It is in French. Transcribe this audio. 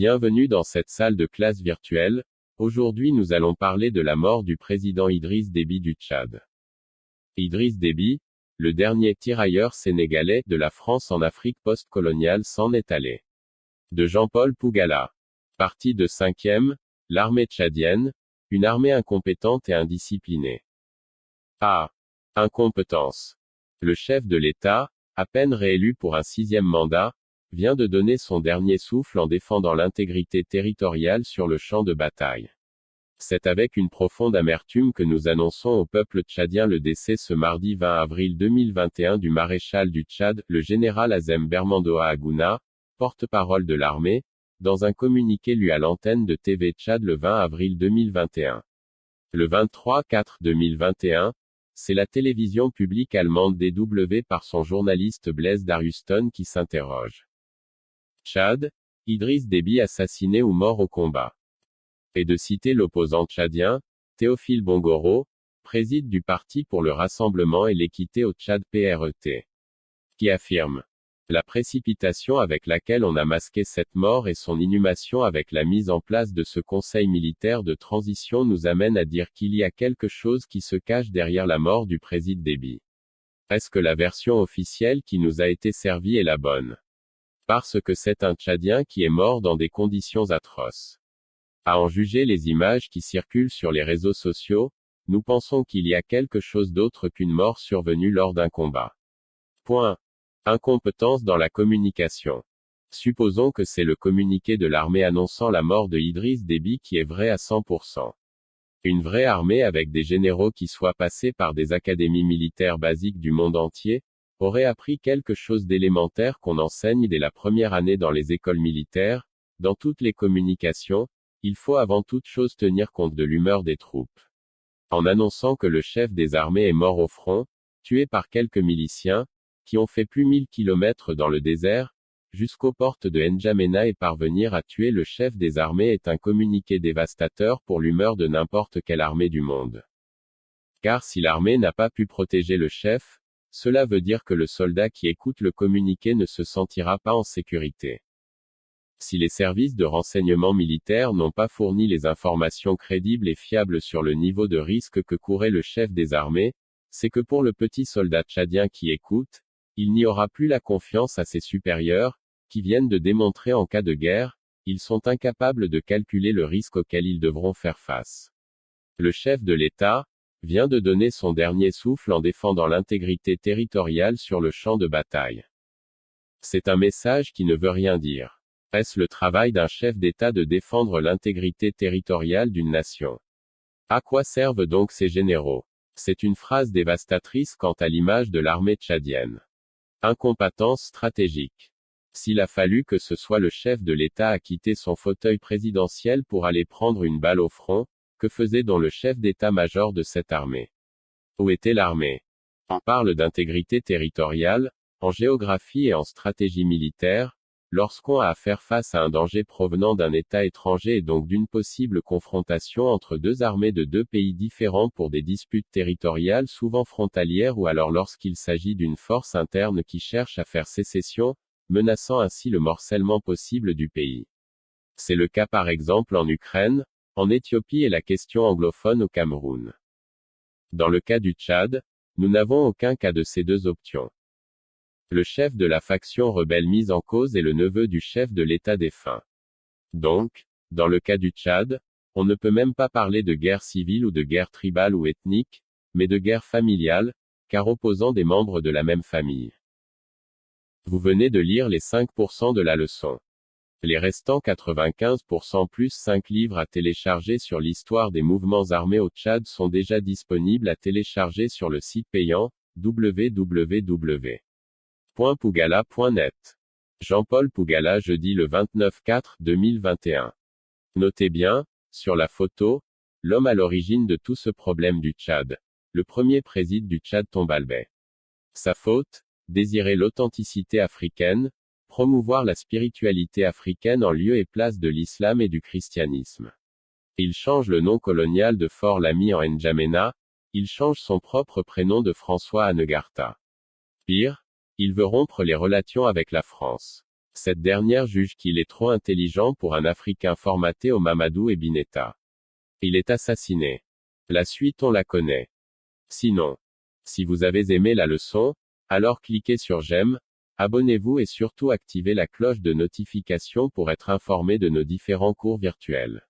Bienvenue dans cette salle de classe virtuelle. Aujourd'hui nous allons parler de la mort du président Idriss Déby du Tchad. Idriss Déby, le dernier tirailleur sénégalais de la France en Afrique post-coloniale, s'en est allé. De Jean-Paul Pougala. Parti de 5e, l'armée tchadienne, une armée incompétente et indisciplinée. Incompétence. Le chef de l'État, à peine réélu pour un 6e mandat, vient de donner son dernier souffle en défendant l'intégrité territoriale sur le champ de bataille. C'est avec une profonde amertume que nous annonçons au peuple tchadien le décès ce mardi 20 avril 2021 du maréchal du Tchad, le général Azem Bermandoa Agouna, porte-parole de l'armée, dans un communiqué lu à l'antenne de TV Tchad le 20 avril 2021. Le 23/4/2021, c'est la télévision publique allemande DW par son journaliste Blaise Daruston qui s'interroge. Tchad, Idriss Déby assassiné ou mort au combat. Et de citer l'opposant tchadien, Théophile Bongoro, préside du Parti pour le Rassemblement et l'Équité au Tchad PRET, qui affirme: la précipitation avec laquelle on a masqué cette mort et son inhumation avec la mise en place de ce conseil militaire de transition nous amène à dire qu'il y a quelque chose qui se cache derrière la mort du président Déby. Est-ce que la version officielle qui nous a été servie est la bonne? Parce que c'est un Tchadien qui est mort dans des conditions atroces. À en juger les images qui circulent sur les réseaux sociaux, nous pensons qu'il y a quelque chose d'autre qu'une mort survenue lors d'un combat. Incompétence dans la communication. Supposons que c'est le communiqué de l'armée annonçant la mort de Idriss Déby qui est vrai à 100%. Une vraie armée avec des généraux qui soient passés par des académies militaires basiques du monde entier, aurait appris quelque chose d'élémentaire qu'on enseigne dès la première année dans les écoles militaires. Dans toutes les communications, il faut avant toute chose tenir compte de l'humeur des troupes. En annonçant que le chef des armées est mort au front, tué par quelques miliciens, qui ont fait plus 1000 kilomètres dans le désert, jusqu'aux portes de N'Djamena et parvenir à tuer le chef des armées est un communiqué dévastateur pour l'humeur de n'importe quelle armée du monde. Car si l'armée n'a pas pu protéger le chef, cela veut dire que le soldat qui écoute le communiqué ne se sentira pas en sécurité. Si les services de renseignement militaire n'ont pas fourni les informations crédibles et fiables sur le niveau de risque que courait le chef des armées, c'est que pour le petit soldat tchadien qui écoute, il n'y aura plus la confiance à ses supérieurs, qui viennent de démontrer en cas de guerre, ils sont incapables de calculer le risque auquel ils devront faire face. Le chef de l'État vient de donner son dernier souffle en défendant l'intégrité territoriale sur le champ de bataille. C'est un message qui ne veut rien dire. Est-ce le travail d'un chef d'État de défendre l'intégrité territoriale d'une nation? À quoi servent donc ces généraux? C'est une phrase dévastatrice quant à l'image de l'armée tchadienne. Incompétence stratégique. S'il a fallu que ce soit le chef de l'État à quitter son fauteuil présidentiel pour aller prendre une balle au front, que faisait donc le chef d'état-major de cette armée? Où était l'armée? On parle d'intégrité territoriale, en géographie et en stratégie militaire, lorsqu'on a à faire face à un danger provenant d'un État étranger et donc d'une possible confrontation entre deux armées de deux pays différents pour des disputes territoriales souvent frontalières ou alors lorsqu'il s'agit d'une force interne qui cherche à faire sécession, menaçant ainsi le morcellement possible du pays. C'est le cas par exemple en Ukraine, en Éthiopie et la question anglophone au Cameroun. Dans le cas du Tchad, nous n'avons aucun cas de ces deux options. Le chef de la faction rebelle mise en cause est le neveu du chef de l'État défunt. Donc, dans le cas du Tchad, on ne peut même pas parler de guerre civile ou de guerre tribale ou ethnique, mais de guerre familiale, car opposant des membres de la même famille. Vous venez de lire les 5% de la leçon. Les restants 95% plus 5 livres à télécharger sur l'histoire des mouvements armés au Tchad sont déjà disponibles à télécharger sur le site payant, www.pougala.net. Jean-Paul Pougala jeudi le 29/4/2021. Notez bien, sur la photo, l'homme à l'origine de tout ce problème du Tchad. Le premier président du Tchad Tombalbay. Sa faute? Désirer l'authenticité africaine, promouvoir la spiritualité africaine en lieu et place de l'islam et du christianisme. Il change le nom colonial de Fort Lamy en N'Djamena, il change son propre prénom de François à Negarta. Pire, il veut rompre les relations avec la France. Cette dernière juge qu'il est trop intelligent pour un Africain formaté au Mamadou et Bineta. Il est assassiné. La suite on la connaît. Sinon, si vous avez aimé la leçon, alors cliquez sur j'aime, abonnez-vous et surtout activez la cloche de notification pour être informé de nos différents cours virtuels.